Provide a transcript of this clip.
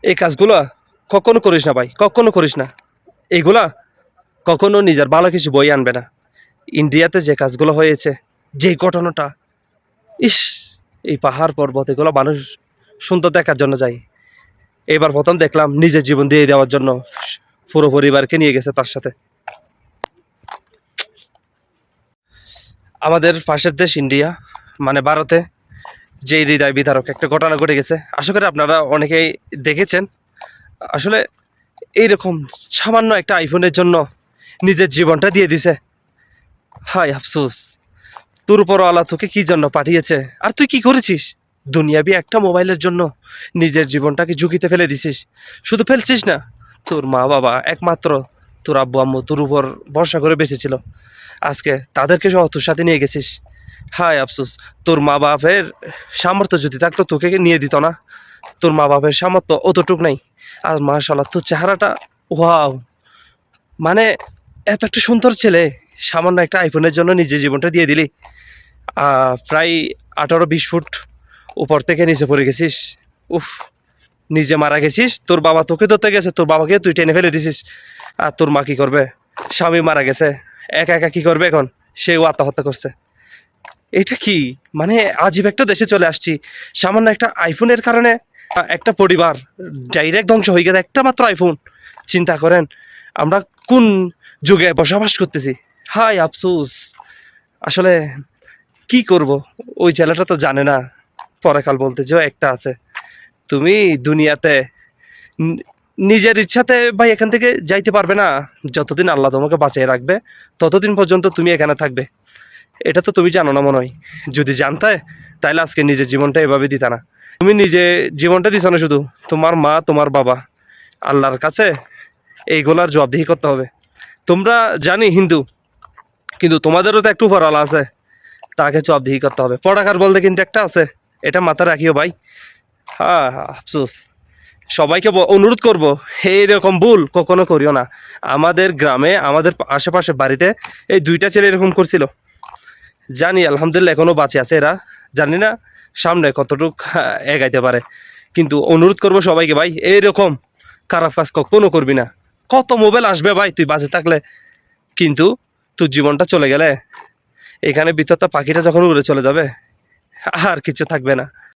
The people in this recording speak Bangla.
এই কাজগুলা কখনো করিস না ভাই, কখনো করিস না। এইগুলা কখনো নিজের ভালো কিছু বই আনবে না। ইন্ডিয়াতে যে কাজগুলো হয়েছে, যে ঘটনাটা, ইস! এই পাহাড় পর্বত এগুলো মানুষ সুন্দর দেখার জন্য যায়। এবার প্রথম দেখলাম নিজের জীবন দিয়ে দেওয়ার জন্য পুরো পরিবারকে নিয়ে গেছে তার সাথে। আমাদের পাশের দেশ ইন্ডিয়া, মানে ভারতে যে হৃদয় বিদারক একটা ঘটনা ঘটে গেছে, আশা করি আপনারা অনেকেই দেখেছেন। আসলে এইরকম সামান্য একটা আইফোনের জন্য নিজের জীবনটা দিয়ে দিছে। হায় আফসোস! তোর উপর আল্লাহ তোকে কি জন্য পাঠিয়েছে, আর তুই কি করেছিস? দুনিয়াবি একটা মোবাইলের জন্য নিজের জীবনটাকে ঝুঁকিতে ফেলে দিছিস। শুধু ফেলছিস না, তোর মা বাবা একমাত্র তোর আব্বু আম্মু তোর উপর ভরসা করে বেঁচেছিল, আজকে তাদেরকে সহ তোর সাথে নিয়ে গেছিস। হায় আফসোস! তোর মা বাপের সামর্থ্য যদি থাকতো তোকে নিয়ে দিত না। তোর মা বাপের সামর্থ্য অতটুক নাই। আর মাশাআল্লাহ তোর চেহারাটা, ওয়াও! মানে এত একটা সুন্দর ছেলে, সামান্য একটা আইফোনের জন্য নিজের জীবনটা দিয়ে দিলি। প্রায় 18-20 ফুট উপর থেকে নিচে পড়ে গেছিস। উফ! নিজে মারা গেছিস, তোর বাবা তোকে ধরতে গেছে, তোর বাবাকে তুই টেনে ফেলে দিছিস। আর তোর মা কি করবে? স্বামী মারা গেছে, একা একা কি করবে এখন? সেও আত্মহত্যা করছে। এটা কি? মানে আজীব একটা দেশে চলে আসছি, সামান্য একটা আইফোনের কারণে একটা পরিবার ডাইরেক্ট ধ্বংস হয়ে গেছে, একটা মাত্র আইফোন। চিন্তা করেন আমরা কোন যুগে বসবাস করতেছি। হায় আফসোস! আসলে কি করব? ওই ছেলেটা তো জানে না পরকাল বলতে যে একটা আছে। তুমি দুনিয়াতে নি- নিজের ইচ্ছাতে ভাই এখান থেকে যাইতে পারবে না। যতদিন আল্লাহ তোমাকে বাঁচিয়ে রাখবে ততদিন পর্যন্ত তুমি এখানে থাকবে। এটা তো তুমি জানো না মনে হয়। যদি জানতে তাহলে আজকে নিজের জীবনটা এভাবে দিতা না। তুমি নিজে জীবনটা দিছো না, শুধু তোমার মা তোমার বাবা, আল্লাহর কাছে এইগুলার জবাবদিহি করতে হবে। তোমরা জানি হিন্দু, কিন্তু তোমাদেরও তো একটু উপরওয়ালা আছে, তাকে জবাবদিহি করতে হবে। পড়াকার বলতে কিন্তু একটা আছে, এটা মাথায় রাখিও ভাই। হ্যাঁ, আফসোস! সবাইকে অনুরোধ করব, এইরকম ভুল কখনো করিও না। আমাদের গ্রামে আমাদের আশেপাশে বাড়িতে এই দুইটা ছেলে এরকম করছিল। জানি আলহামদুলিল্লাহ এখনো বাঁচে আছে এরা। জানি না সামনে কতটুক এগাইতে পারে, কিন্তু অনুরোধ করব সবাইকে ভাই, এইরকম খারাপ কাজ কখনো করবি না। কত মোবাইল আসবে ভাই তুই বাঁচে থাকলে, কিন্তু তোর জীবনটা চলে গেলে, এখানে ভিতরটা পাখিটা যখন উড়ে চলে যাবে আর কিছু থাকবে না।